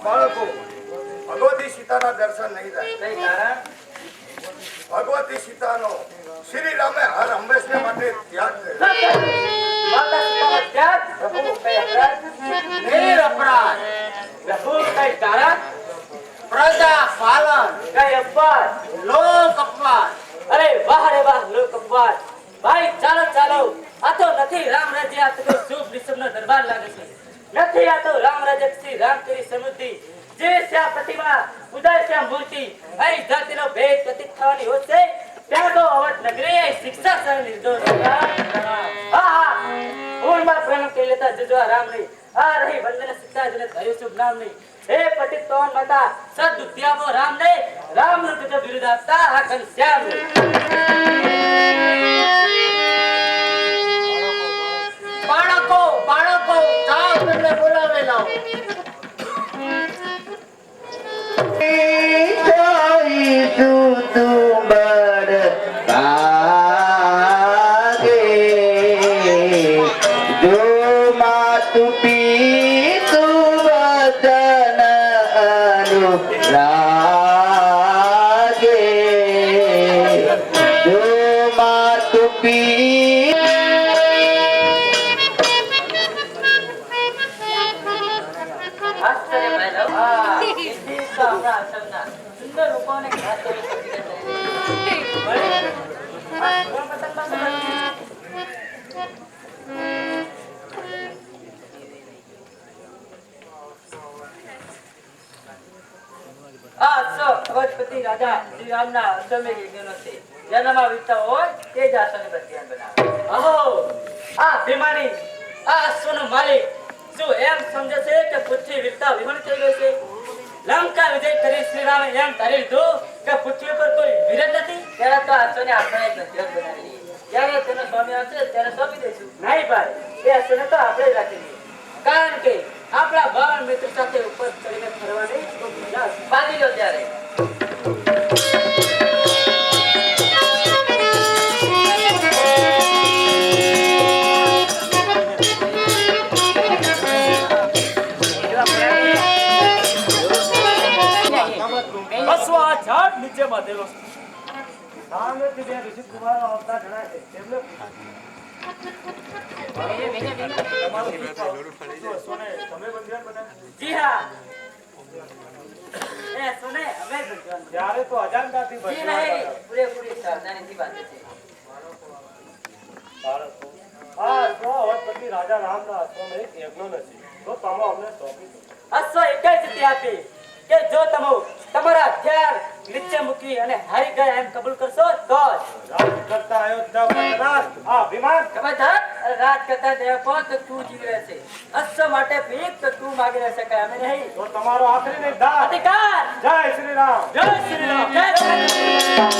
બાળકો ભગવતી સીતાના દર્શન નહીં થાય. ભગવતી સીતાનો શ્રી રામે હર હંમેશને માટે ત્યાગ કર્યો. માતા સીતાનો ત્યાગ પ્રભુ કઈ અપરાધ નિરપરાધ. પ્રભુ કઈ કારણ પ્રજા પાલન કઈ અપવાદ લોક અપવાદ. અરે વાહ રે વાહ લોક અપવાદ. ભાઈ ચાલો ચાલો આ તો નથી રામ રાજ્ય, આ તો શુભ નિસબનો દરબાર લાગે છે. નથી આ તો રામ રાજ્ય શ્રી રામ તેરી સમૃદ્ધિ જે શ્યા પ્રતિમા ઉદય શ્યા મૂર્તિ અહીં જાતિનો ભેદ પ્રતીત થવાની હોય છે. ત્યાં તો અવધ નગરી શિક્ષા સહ નિર્દોષ. હા પૂર્ણમાં પ્રેમ કરી લેતા જજવા રામ નહીં. આ રહી વંદન સીતા જને થયું શુભ નામ નહીં. હે પતિત પવન માતા સદુત્યાવો રામ નહીં. રામ નું તુજ બિરુદ આપતા આ ઘનશ્યામ નહીં. બાળકો બાળકો જાઓ તેમને બોલાવે લાવો. સુંદર રૂપોને ઘાત કરી શકે અવધપતિ રાજા શ્રી રામના અશ્વમેઘ યજ્ઞનો છે. જન્મમાં વીતતા હોય તે જ આશ્વને પ્રત્યાન બનાવે. અહો આ ભીમાની આ અશ્વનો માલિક શું એમ સમજે છે કે પૃથ્વી વીરતા વિહણ થઈ ગઈ છે? લંકા વિજય કરી શ્રી રામે એમ ધારી લીધું કે પૃથ્વી પર કોઈ વીર જ નથી. ત્યારે તો આશ્વને આપણે એક નજર બનાવી જ્યારે તેનો સ્વામી આવશે ત્યારે સોંપી દઈશું. નહીં ભાઈ, એ આશ્વને તો આપણે જ રાખી દઈએ. કારણ કે આપણા બાળ મિત્ર સાથે ઉપર ચડીને ફરવાની ખૂબ મજા બાંધી લો ત્યારે. નીચે બાંધેલો સામેથી બે ઋષિ કુમારો આવતા જણાય છે. તેમને જી હા એ સુને અમે ત્યારે તો અજાણતાથી પૂરેપૂરી સાવધાનીથી બાંધે છે. હા તો અવધપતિ રાજા રામના અશ્વનો એક યજ્ઞ નથી તો તમે અમને સોંપી દો. અશ્વ એક જ રીતે આપી કે જો તમે તમારા હથિયાર નીચે મૂકી અને હારી ગયા એમ કબૂલ કરશો તો રાજ કરતા અયોધ્યા પટનાથ આ વિમાન કબજર રાજ કરતા દેવપો તો તું જીવી રહેશે. અશ્વ માટે ભીખ તો તું માગી રહેશે કે અમે નહીં. તો તમારો આખરી નિર્ધાર અધિકાર. જય શ્રી રામ. જય શ્રી રામ. જય શ્રી રામ.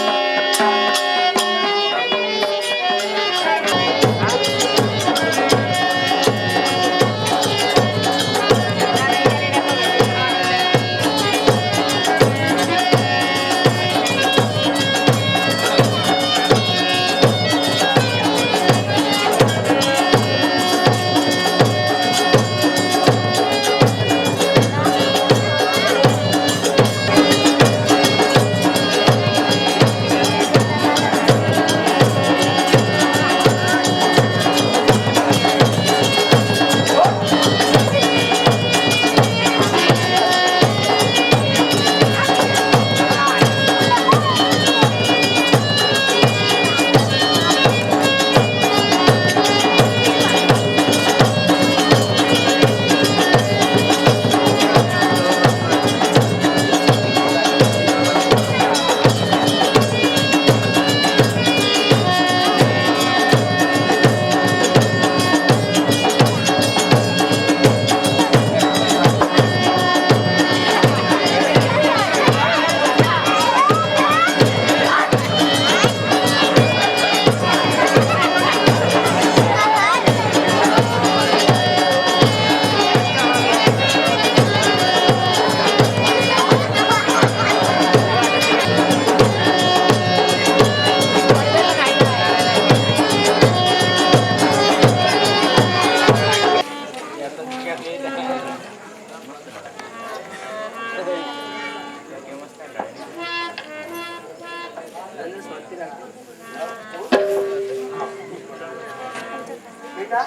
બેટા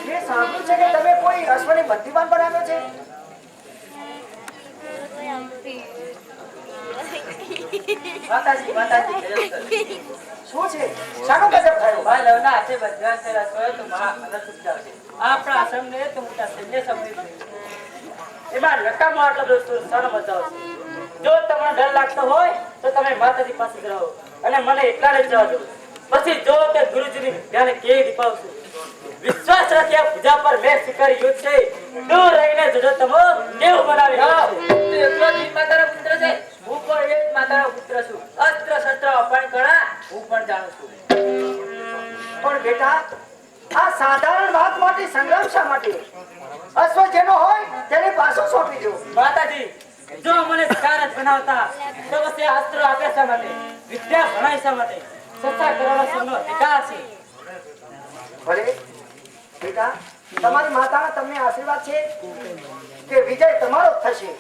મેં સાંભળ્યું છે કે તમે કોઈ અશ્વને બંદીવાન બનાવ્યો છે. માતાજી શું છે? શાનો ગજબ થયો? ભાઈ લવના હાથે બંધ્યા છે રસોઈ તો મહા સુખદાર છે. આપણા આશ્રમને તો મોટા સૈન્ય સમય એમાં લકામો આટલો દોસ્તો સાનો બતાવો છે. જો તમને ડર લાગતો હોય તો તમે માતાજી પાસે જ રહો અને મને એકલા જ જવા દો. પછી જો કે ગુરુજીની વિદ્યાને કેવી દીપાવશું. વિશ્વાસ રાખ્યા પૂજા પર મેં સ્વીકારી યુદ્ધ છે. દૂર રહીને જોજો તમે કેવું બનાવી રહ્યો છે. તું એકલો જ માતાનો પુત્ર છે. હું પણ એક માતાનો પુત્ર છું. અસ્ત્ર શસ્ત્ર અપણ કળા હું પણ જાણું છું. પણ બેટા આ સાધારણ વાત માટે સંગ્રામ શા માટે? અશ્વ જેનો હોય તેને પાછો સોંપી દો. માતાજી જો મને શિકાર જ બનાવતા તો પછી અસ્ત્રો આપ્યા શા માટે? વિદ્યા ભણાય શા માટે? સત્તા કરવાનો સૌનો અધિકાર છે. ભલે બેટા તમારી માતાના તમને આશીર્વાદ છે કે વિજય તમારો જ થશે.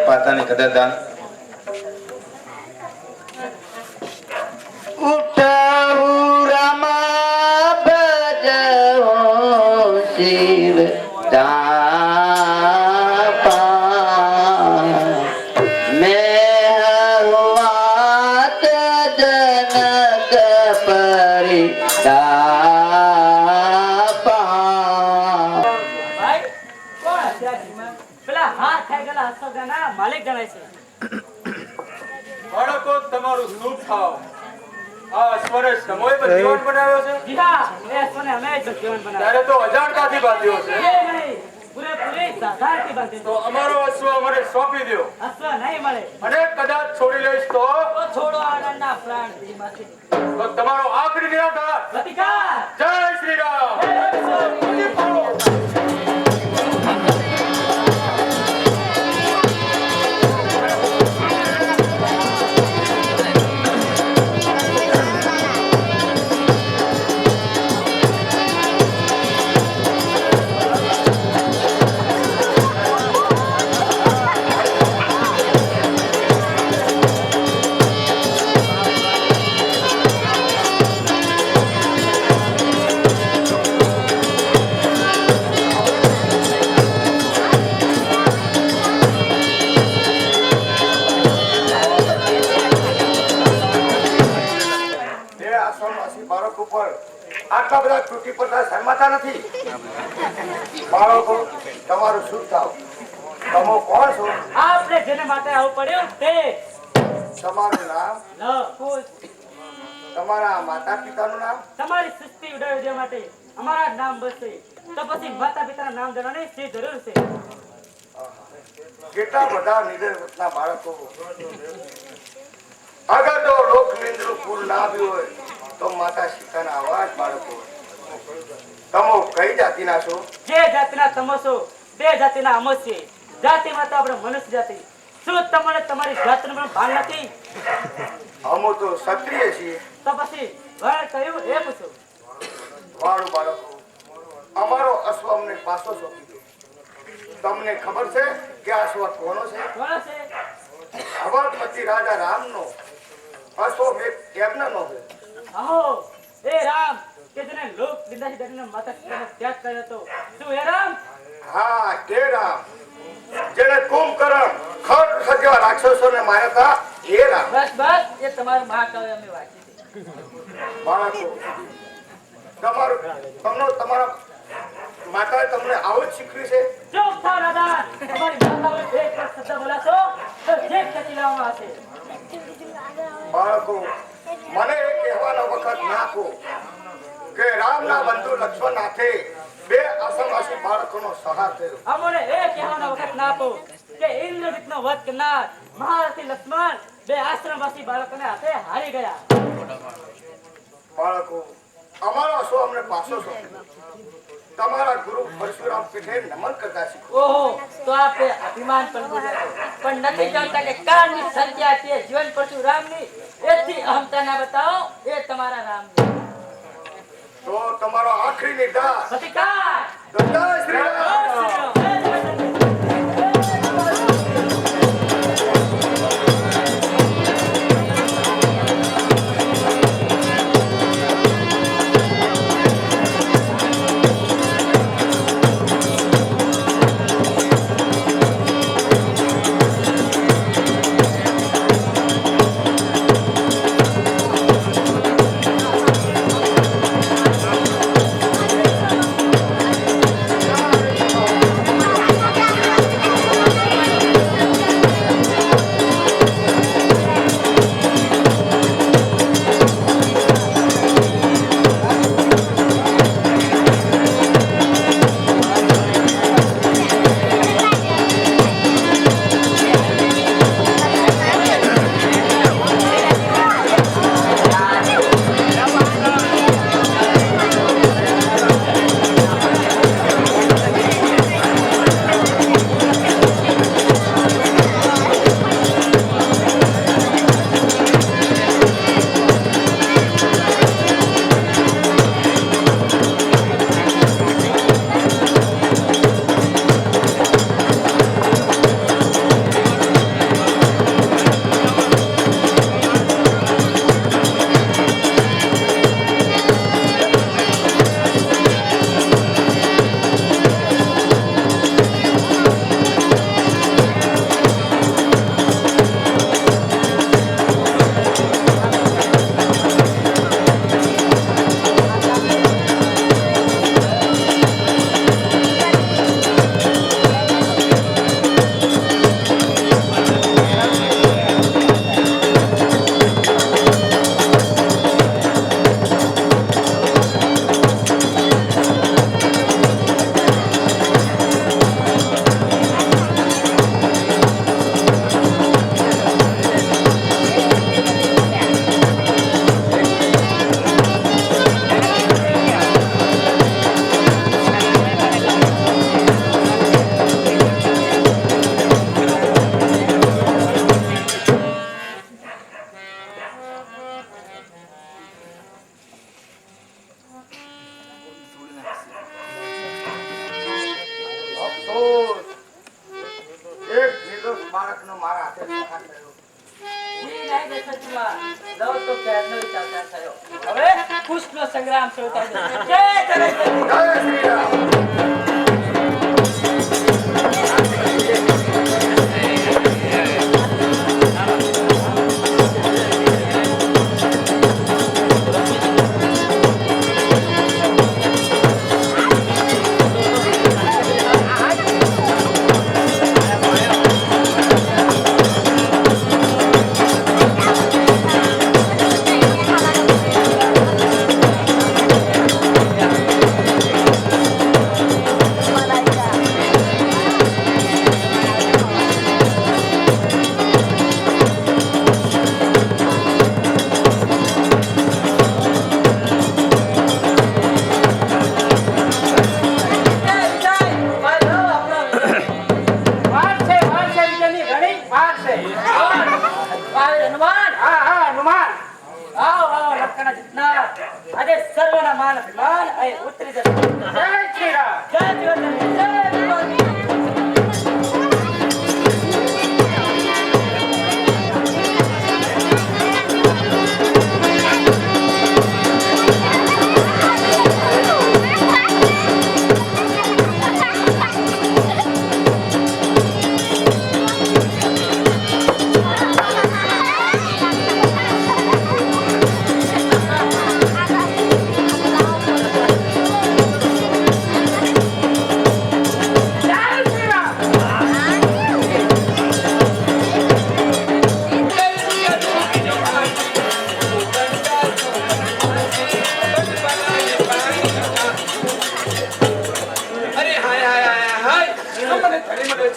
પાતાની કદરદાન ઉઠાઉ રમા ભજવો શિવ દાપા મેં વાત જનક પરિતાપા. ભાઈ કોણ હત્યા ધીમા? પેલા હાથ ખાઈ ગયેલા હસોગાના માલિક ગણાય છે. બાળકો તમારું શુભ થાવ. આ સ્વરે સમય જીવન બનાવ્યો છે જી હા, એ સોને અમે જ જીવન બનાવ્યું. ત્યારે તો અજાણતાથી બાંધ્યો છે. એ નહીં, પૂરેપૂરી સાધારણથી બાંધી તો અમારો અશ્વ મને સોંપી દો હસવા નહીં મળે અને કદાચ છોડી લઈશ તો તો છોડો આનંદના પ્રાણ ધીમાથી. તમારો આખરી નિરાધાર. પ્રતિકાર જય શ્રી રામ. બાળક ઉપર આટલા બધા તૂટી પડતા શરમાતા નથી. બાળકો તમારું શું થાવ? તમે કોણ છો? આપણે જેને માટે આવું પડ્યું તે તમારું નામ? લવ કુશ તમારા માતા પિતાનું નામ? તમારી સૃષ્ટિ ઉડાવી દેવા માટે અમારા જ નામ બસશે તો પછી માતા પિતાના નામ જાણવાની શી જરૂર છે? કેટલા બધા નિર્દયના બાળકો. અગર જો લોકનિંદનું ફૂલ ના આવ્યું હોય તો માતા સીતાના આવા જ બાળકો. તમો કઈ જાતિના છો? જે જાતિના તમે છો તે જાતિના અમે છીએ. જાતિમાં તો આપણે મનુષ્ય જાતિ. શું તમને તમારી જાતનું પણ ભાન નથી? અમો તો ક્ષત્રિય છીએ. તો પછી વરણ કયું એ પૂછો. વાળું બાળકો, અમારો અશ્વ અમને પાછો સોંપી દો. તમને ખબર છે કે આ અશ્વ કોનો છે? કોનો છે? અવધપતિ રાજા રામનો અશ્વ યજ્ઞનો છે. આહો એ રામ કે જેને લોક નિંદાથી ડરીને માતા પિતાનો ત્યાગ કર્યો હતો. શું એ રામ? હા, તે રામ જેને કુંભકર્ણ ખડ જેવા રાક્ષસોને માર્યા હતા, એ રામ. બસ બસ એ તમારું મહાકાવ્ય અમે વાંચી છે. બાળકો, તમારા માતાએ તમને આવું જ શીખવ્યું છે? ચૂપ થાઓ દાદા. તમારી માતાઓએ એક પણ શબ્દ બોલાશો તો જેલ ખેંચી લેવામાં આવશે. બાળકો, મને એ કહેવાનો વખત નાખો કે રામના બંધુ લક્ષ્મણ નાથે બે અસમવાસી બાળકોનો સહાર થયો. અમોને એ કહેવાનો વખત ના આપો કે ઇન્દ્રજીતનો વધ કરનાર મહારથી લક્ષ્મણ બે આશ્રમવાસી બાળકોને હાથે હારી ગયા. બાળકો, અમારો અશ્વ અમને પાછો સોંપી. તમારા ગુરુ પરશુરામ પીઠે નમન કરતા શીખો. ઓહો, તો આપે અભિમાન પણ બોલ્યા છો. પણ નથી જાણતા કે કાળની સર્જ્યા છે જીવન પરશુરામની. એથી અહમતા ના બતાવો એ તમારા રામની. તો તમારો આખરી નિર્ધાર પ્રતિકાર. જય શ્રી રામ. બાળકનો મારા હાથે સહાર થયો. હવે કુશનો સંગ્રામ શરૂ થાય છે. જય જગન્નાથ. જય શ્રી રામ.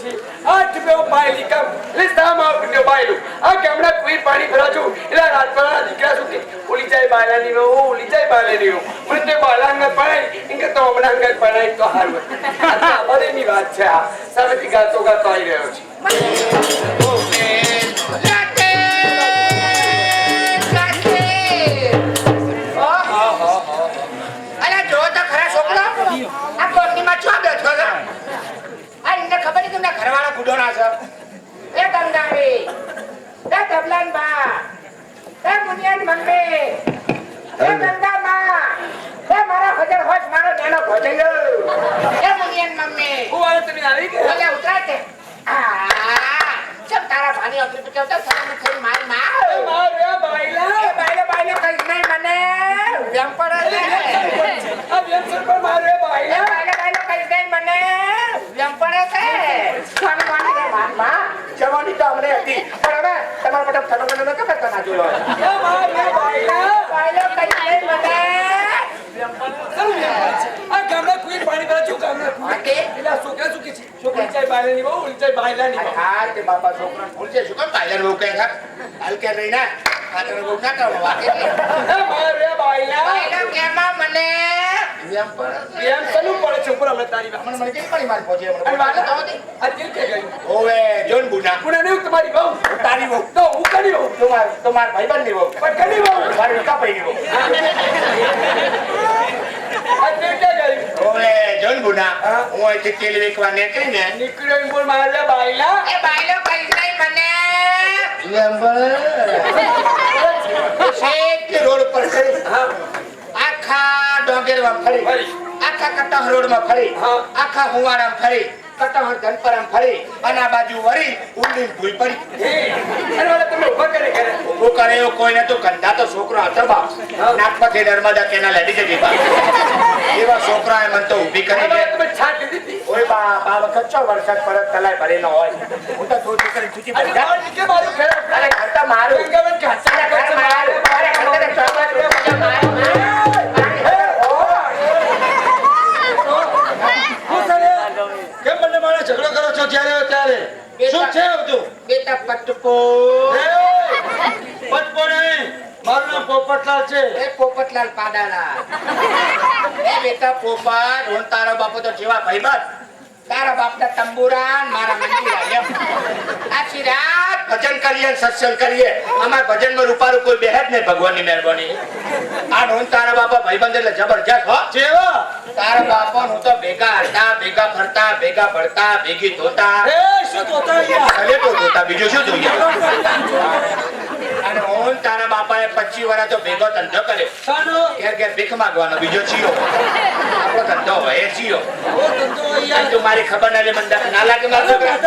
છે. 8 રૂપિયા બાયલી કામ એટલે સામા રૂપિયા બાયલું. આ ગામડા કોઈ પાણી ભરાજો એટલે રાજપાળાના દીકરા શું કે ઓલી જાય બાયલાની નો ઓલી જાય બાયલાની નો પણ તે બાયલા પડાય ઇનકે તો હમણાં અંગત પડાય તો હારું. આ અમારીની વાત છે. આ સામેથી ગાતો ગાતો આવી રહ્યો છે. અરે જો તો ખરા છોકરો આ કોટનીમાં છો બેઠો છે આ એને ખબર નહીં તમને ઘરવાળા ગુડોના છે એ ગંગાવી એ તબલાન બા એ મુનિયન મમ્મી એ ગંગા માં એ મારા હજાર હોશ મારો નાનો ભોજયો એ મુનિયન મમ્મી હું આવે તમે આવી ગયા ઓલે ઉતરાય છે ચમ તારા ભાની ઓફિસ પર કેવતા સલામ થઈ માર માર એ મારે બાયલા એ બાયલો કઈ નહીં મને વ્યામ પડે આ વ્યંજન પર મારે એ બાયલા બાયલો કઈ નહીં મને વ્યામ પડે છે સ્વામી વાણી રે માનમાં જવાની તો અમને હતી પણ હવે તમારા માટે થડો ન ખબર કના જોયો એ મારે બાયલા બાયલો કઈ નહીં મને આ ગામડા કોઈ પાણી ભરાજો ગામડા માટે એટલે આ છોકરા શું કે છે છોકરી ચાય બાયલાની બહુ ઓલી ચાય બાયલાની બહુ. હા તે બાપા છોકરા ભૂલ છે શું કેમ બાયલો બહુ કહે છે હાલ કે રહી ના ખાતર બહુ ના કરો વાત એટલે એ મારે બાયલા બાયલો કેમાં મને વ્યામ પડે એમ સલું પડે છે ઉપર હમણાં તારી વાત. મને મને કેવી પડી માર પહોંચે અને મને વાલા તો હતી આ દિલ કે ગયું ઓવે જોન બુના પુણે નહીં તમારી બહુ તારી બહુ તો હું કરી બહુ તમાર ભાઈબંધ ની બહુ પણ કરી બહુ મારી કાપઈ ની બહુ આ દિલ કે ગયું ઓવે જોન બુના હું અહીંથી તેલ વેચવા નીકળીને નીકળ્યો એમ બોલ મારે બાયલા એ બાયલો કઈ નહીં મને શેઠ રોડ પર ખરી હા આખા ડોંગેરમાં ફરી ફરી. આખા કટહ રોડમાં ફરી હા. આખા હુવારામ ફરી કટહ ધનપરામ ફરી અને આ બાજુ વરી ઉંડી ભૂલ પડી અને વાલા તમે ઉભા કરે કરે ઉભો કરે એવો કોઈ નતો કંધા તો છોકરો હતો બાપ નાગપતિ નર્મદા કેનાલ હેડી જતી બાપ એવા છોકરાએ મને તો ઊભી કરી દે વાલા તમે છાટ લીધી હતી ઓય બા વખત ચો વરસાદ પડે તલાય ભરેલો હોય હું તો થોડી કરી છૂટી અને પડી જા. મારું કે મારું ખેર અરે ઘર તો મારું ગંગાબેન ઘાસા અરે ઘર મારું અરે ઘર તો ચોમાસું છે, મારું કેમ બંને માણસ ઝઘડો કરો છો જ્યારે ત્યારે શું છે બધું બેટા પટપો પટપો નહીં મારું નામ પોપટલાલ છે એ પોપટલાલ પાડાલા એ બેટા પોપટ હું તારો બાપો તો જેવા ભાઈબંધ તારા બાપના તંબુરાન મારા મંજીરા એમ આખી રાત ભજન કરીએ ને સત્સંગ કરીએ અમાર ભજનમાં રૂપારું કોઈ બેહે જ નહીં ભગવાનની મહેરબાની આ હું તારા બાપા ભાઈબંધ એટલે જબરજસ્ત હો જેવા તારા બાપા હું તો ભેગા હરતા ભેગા ફરતા ભેગા ભળતા ભેગી ધોતા એ શું જોતા અહીંયા સલેટો ધોતા બીજું શું જોઈએ અને હું તારા બાપાએ 25 વર્ષ તો ભેગો ધંધો કર્યો સાનો ઘેર ઘેર ભીખ માંગવાનો બીજો ચિયો આપણો ધંધો હોય એ ચિયો ઓ ધંધો અહીંયા તું મારી ખબર ના લે મને ના લાગે મારા છોકરા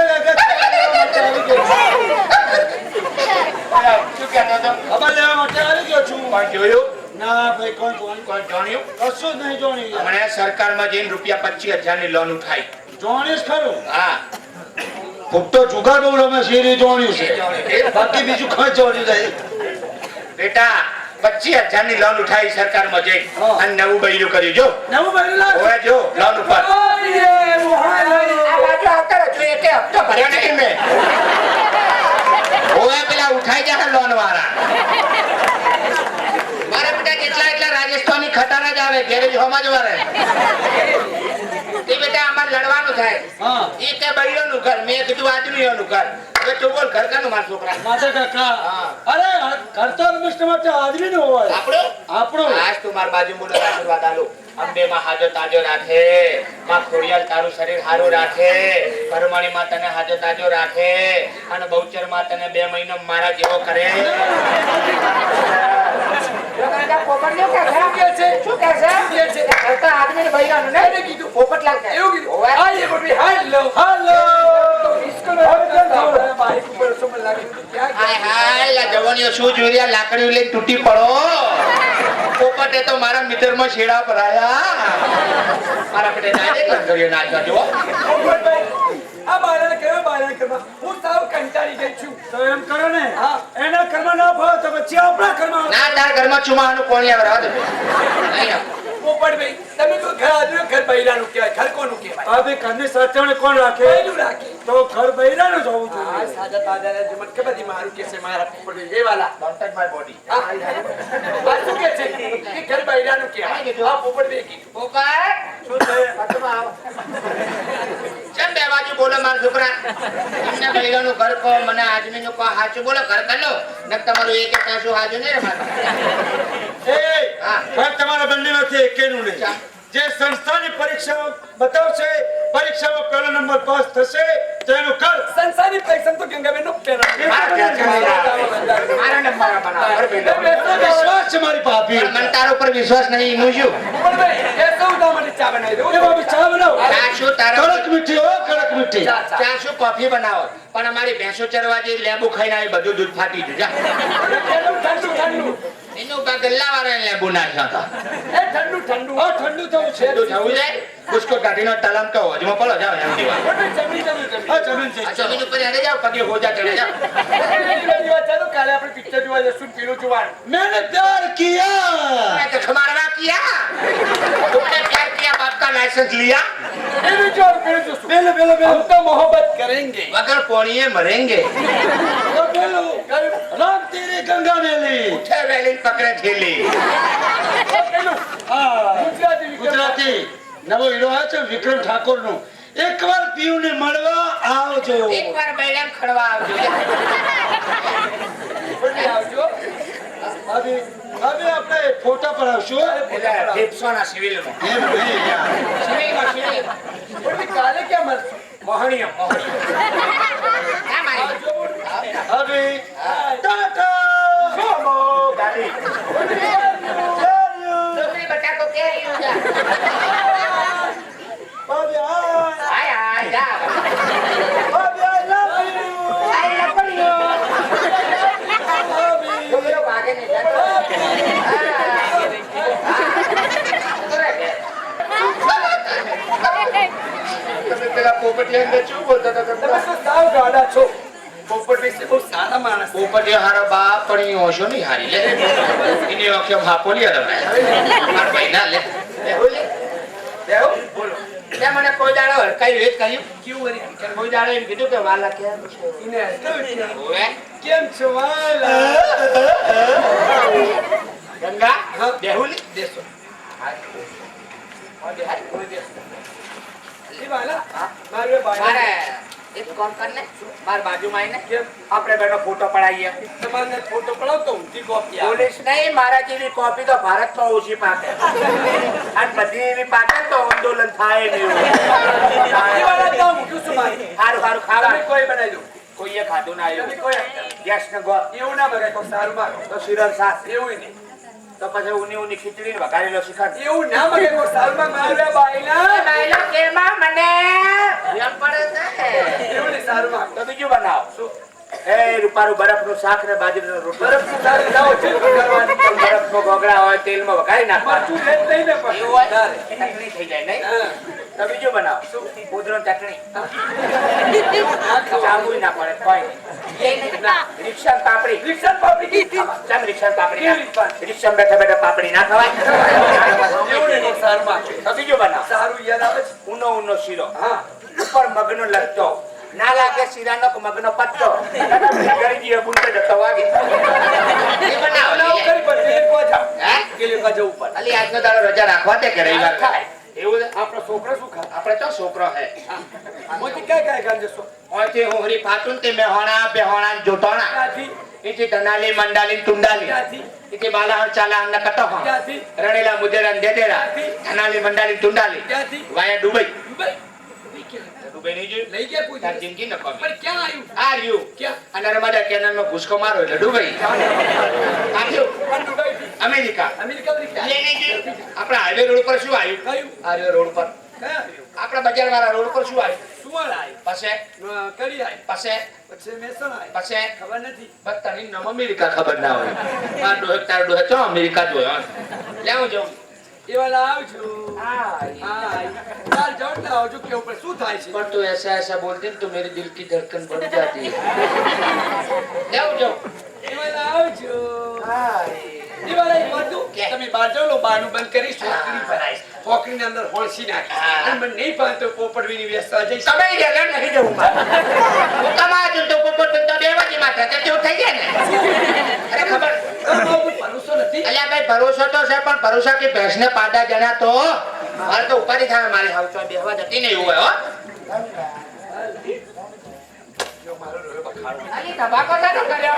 શું કહેતો હતો ખબર લેવા માટે આવી ગયો છું કોણ જોયું ના ભાઈ કોણ કોણ જાણ્યું કશું જ નહીં જોણી હમણાં સરકારમાં જઈને રૂપિયા 25,000 ની લોન ઉઠાઈ જોણીશ ખરું હા ખૂબ તો જુગાર બહુ રમે છે એ જોણ્યું છે બાકી બીજું કઈ જોડ્યું નહીં બેટા 25,000 ની લોન ઉઠાઈ સરકારમાં જઈ હા. અને નવું બૈરું કર્યું જો નવું બનેલા હવે જો લોન ઉપર આ બાજુ આવતા રહેજો એ કે હપ્તો ભર્યો નહીં મેં ઓય પેલા ઉઠાઈ ગયા લોન વાળા મારા બેટા એટલા રાજસ્થાની ખટારા જ આવે ઘેરે જોવામાં જ વારે તે બેટા અમારે લડવાનું થાય હા એ કે બૈરોનું ઘર મેં કીધું આદમીઓનું ઘર હવે તું બોલ ઘર કાનું માર છોકરા માતા કાકા હા. અરે કરતા રમેશ માટે આદમી નો હોય આપણો આપણો આજ તું માર બાજુ બોલો આશીર્વાદ આલો અંબે માં હાજો તાજો રાખે માં ખોડિયાલ તારું શરીર હારું રાખે પરમાણી માં તને હાજો તાજો રાખે અને બહુચર માં તને 2 મહિનો મારા જેવો કરે જવાનીઓ શું જોઈ રહ્યા લાકડીઓ લઈને તૂટી પડો પોપટે તો મારા મિત્ર માં છેડા ભરાયા મારા પેટે નાચે લંગડીઓ નાચવા જો આ બાયલા કેવા બાયલા કરવા હું સાવ કંટાળી ગઈ છું તો એમ કરો ને હા. એના કર્મ ના ભાવ તો પછી આપણા કર્મ ના તાર ઘરમાં ચુમાવાનું કોણ આવે રાહ દે નહીં આવ. પોપટભાઈ તમે તો ઘર આદમી ઘર બૈરાનું કહેવાય ઘર કોનું કહેવાય આ બે ઘરની સાચવણી કોણ રાખે બૈરું રાખે તો ઘર બૈરાનું જવું આ જોઈએ. સાજા તાજા ને મને ખબર હતી મારું કે છે મારા પોપટ એ વાલા Don't touch my body. આ શું કે છે કે ઘર બૈરાનું કે આ પોપટ બે કીધું પોપટ શું છે? ચમ બે બાજુ બોલો માર છોકરા તમને બૈરાનું ઘર કહો મને આદમીનું કહો સાચું બોલો ઘર કરો ન તમારું એક એક કાંસું સાચું નહીં રમાડો. હા. ઘર તમારા બંનેમાંથી એકેયનું નહીં. જે સંસ્થાની પરીક્ષાઓ બતાવશે પરીક્ષામાં પહેલો નંબર પાસ થશે તો એનું ઘર. સંસારની પૈસા તો ગંગાબેન નો પેરા મારા નંબર બનાવો ઘર બૈરાનું. વિશ્વાસ છે મારી ભાભી. પણ મને તારા ઉપર વિશ્વાસ નહીં એનું શું? પણ ભાઈ એ સૌદા મને ચા બનાવી દો એ બાબી ચા બનાવો. ચા શું તારા કડક મીઠી હો કડક મીઠી. ચા શું કોફી બનાવો પણ અમારી ભેંસો ચરવા જે લેબુ ખાઈને આવી બધું દૂધ ફાટી ગયું જા. ઠંડુ ઠંડુ એનું ગલ્લા વાળા લેબુ નાખ્યા હતા. એ ઠંડુ ઠંડુ હા ઠંડુ થવું છે. ઠંડુ થવું છે બુસ્કોટ કાઢીનો તલામ તો હોજમાં પડો જાવ એમ દીવા. જમી જમી જમી હા જમીન છે. આ જમીન ઉપર હેડે જાવ પગે હોજા ચડે જાવ. કાલે આપણે પિક્ચર જોવા જશું પેલું જોવાનું मैंने प्यार किया. मैं तो खमारवा किया तुमने प्यार किया बाप का लाइसेंस लिया પેલું જો પેલું જોશું પેલો પેલો પેલો हम तो मोहब्बत करेंगे वगर पोड़िए मरेंगे તો પેલો રામ તેરી ગંગા મેલી. उठे वेलिंग पकड़े ठेली હા ગુજરાતી ગુજરાતી નવો હીરો આવ્યો છે વિક્રમ ઠાકોર નો. એકવાર પીયુ ને મળવા આવજો. एक बार बैलम खड़वा आवजो આવજો હવે આપણે ફોટા પડાવશું. हिप्सोना सिविल में એમ નહીં યાર. सिविल में सिविल પણ કાલે ક્યાં મળશું मोहनिया क्या मारी હવે ટાટા. सोमो गाड़ी ચાલ્યો. दूसरी बच्चा को क्या ही होगा ભાભી, હાય. हाय हाय जा ભાભી, I love you. आई लपड़ियो ભાભી. तुम लोग आगे नहीं जाते તમે પેલા પોપટિયા અંદર શું બોલતા હતા તમે તો સાવ ગાડા છો પોપટ વિશે બહુ સારા માણસ પોપટિયો હારો બાપ પણ ઈ હોશો નહીં હારી લે એની ઓકે હાપોલી રમે માર ભાઈ ના લે લે દેવ બોલો તે મને કોઈ દાડો હરકાઈ વેચ કર્યું કેવું વરી કે કોઈ દાડો એમ કીધું કે વાલા કેમ છે ઇને કેવું ઓએ કેમ છો વાલા ગંગા બેહુલી દેશો ઓકે હાય કોઈ દે એ વાલા મારે બાય મારે એક કોમ કરને માર બાજુમાં આવીને કેમ આપણે બેનો ફોટો પડાવીએ તમારે ફોટો પડાવતો હું ઠીક ઓફી પોલીસ નહીં મારા જેવી કોપી તો ભારતમાં ઓછી પાકે અને બધી એવી પાકે ને તો આંદોલન થાય નહીં એ વાલા તો મૂક્યું છું મારે સારું સારું ખાવા તમે કોઈ બનાવી દો કોઈએ ખાધું ના તમે આવ્યું કોઈ ગેસ ને ગોળ એવું ના બને તો સારું મારો તો શિરલ સાસ એવું નહીં તો પછી ઊની ઊની ખીચડી ને વઘારેલો શિખંડ એવું ના બને તો સારું માં મારે બાયલા બાયલો કેમાં મને એમ પડે છે એવું નહીં સારું માં તો બીજું બનાવો શું એ રૂપારું બરફનું શાક ને બાજરીનો રોટલો બરફનું સારું લાવો છે કરવાની બરફનો ઘોઘરા હોય તેલમાં વઘારી નાખવા પાછું લેત નહીં ને પણ એવું હોય ના રે. ચટણી થઈ જાય નહીં હા. તો બીજું બનાવો કૂદરો ચટણી ના ખાવા. ચાંગુય ના પડે કોઈ નહીં રિક્ષા પાપડી રિક્ષા પાપડી ચાલ રિક્ષા પાપડી કેવી રીત ના રિક્ષા બેઠા બેઠા પાપડી ના ખવાય એવું નહીં તો સારું માં તો બીજું બનાવો સારું યાદ આવે છે ઊનો ઊનો શીરો હા ઉપર મગનો લગતો ના લાગે શીરાનો કે મગનો પત્તો ગળી ગયો બુંટે જતો વાગે એ બનાવો બનાવો કરી પણ પેલે કો જાવ હે પેલે કો જવું પડે અલી આજનો દાડો રજા રાખવા દે કે રવિવાર થાય એવું છે આપણો છોકરો શું ખાય આપણે તો છોકરો હે મોતી કઈ કઈ ગામ જશો ઓયથી હોરી ફાતુન તે મેહોણા બેહોણા જોટોણા ક્યાંથી इति तनाली मंडाली तुंडाली ક્યાંથી इति बालाहर चालाहर न कटोहा ક્યાંથી रणेला मुदेरा देदेरा तनाली मंडाली तुंडाली ક્યાંથી वाया दुबई દુબઈ दुबई नहीं जो લઈ ગયા કોઈ तार દિવસ? जिंदगी न कमी પણ ક્યાં આવ્યું आर यू ક્યાં आ नर्मदा कैनाल में घुसको मारो એટલે दुबई आर यू પણ દુબઈથી अमेरिका અમેરિકા વળી ક્યાં? ये नहीं जो આપણા હાઈવે રોડ પર શું આવ્યું કયું હાઈવે રોડ પર કયા આવ્યું આપણા બજાર વાળા રોડ પર શું આવ્યું સુવાળ આવ્યું પાસે કડી આવ્યું પાસે પછી મહેસાણા આવ્યું પાસે ખબર નથી બત્તાની નામ અમેરિકા ખબર ના હોય માર ડોહે તાર ડોહે તો અમેરિકા જોયો લેવું જો એ વાલા આવજો હા હા ચાલ જાઓ ને આવજો કેવું પડે શું થાય છે पर तू ऐसा ऐसा बोलती है तो मेरे दिल की धड़कन बढ़ जाती है ले जाओ એ વાલા આવજો हाय એ વાલા એક વાત કહું? કે? તમે બહાર જાઓ લો બહારનું બંધ કરીશ ચોકડી ભરાઈશ પોકરીની અંદર હોળસી નાખી અને મને નહીં પાડતો પોપટવીની વ્યસ્તા જઈશ તમે રેલર નહીં જવું મારે હું કમાજો તો પોપટ તો દેવાજી માથે તો તેવું થઈ જાય ને અરે ખબર ભરોસો નથી અલ્યા ભાઈ ભરોસો તો છે પણ ભરોસા કે ભેંસને પાડા જણા તો મારે તો ઉપાડી થાય મારી હાવ તો બેહવા જતી નહીં હોય હો અલી તબાકો તો કર્યો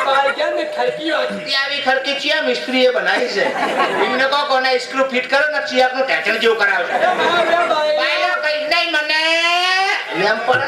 બાર ગયા ને ખરકી વાગી તે આવી ખરકી ચિયા મિસ્ત્રીએ બનાવી છે એમને કહો કોને સ્ક્રૂ ફિટ કરો ને ચિયાકનું ટેચણ જેવું કરાવશે બાયલો કઈ નહીં મને લેમ્પ પર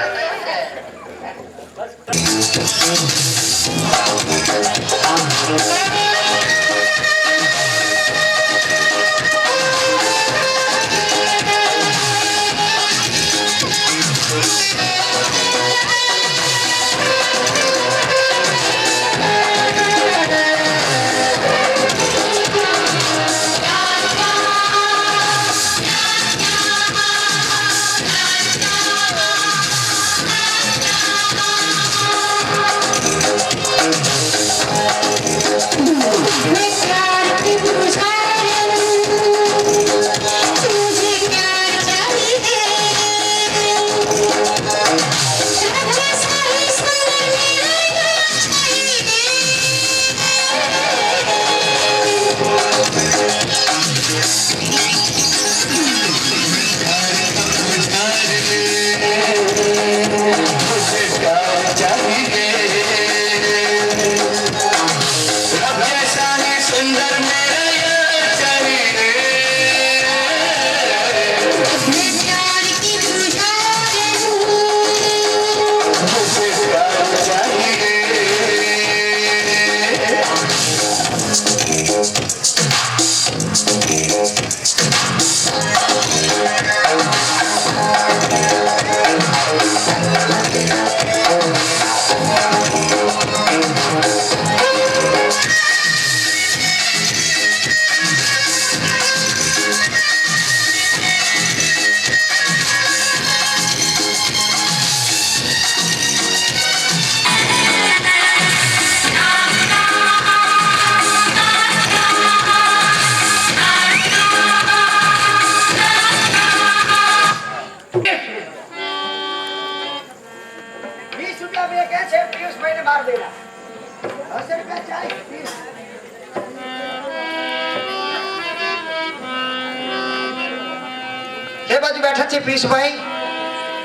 એ બાજુ બેઠા છે પિયુષભાઈ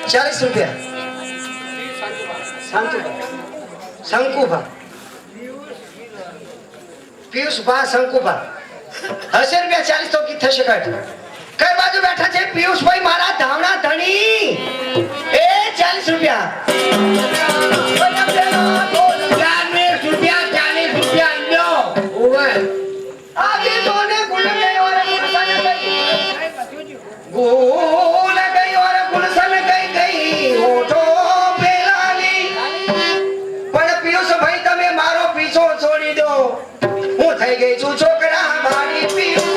40 રૂપિયા શંકુભા પિયુષભા શંકુભા હશે રૂપિયા 40 તો કી થશે કાઢ કઈ બાજુ બેઠા છે પિયુષભાઈ મારા ધાવણા ધણી એ 40 રૂપિયા 40 રૂપિયા લ્યો ઓવે આગે તોને ગુલ ગયો રે ગુલશન ગઈ ઓઠો પેલાની પણ પિયુષભાઈ તમે મારો પીછો છોડી દો હું થઈ ગઈ છું છોકરા મારી પિયુષ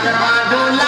આગળ વાંધો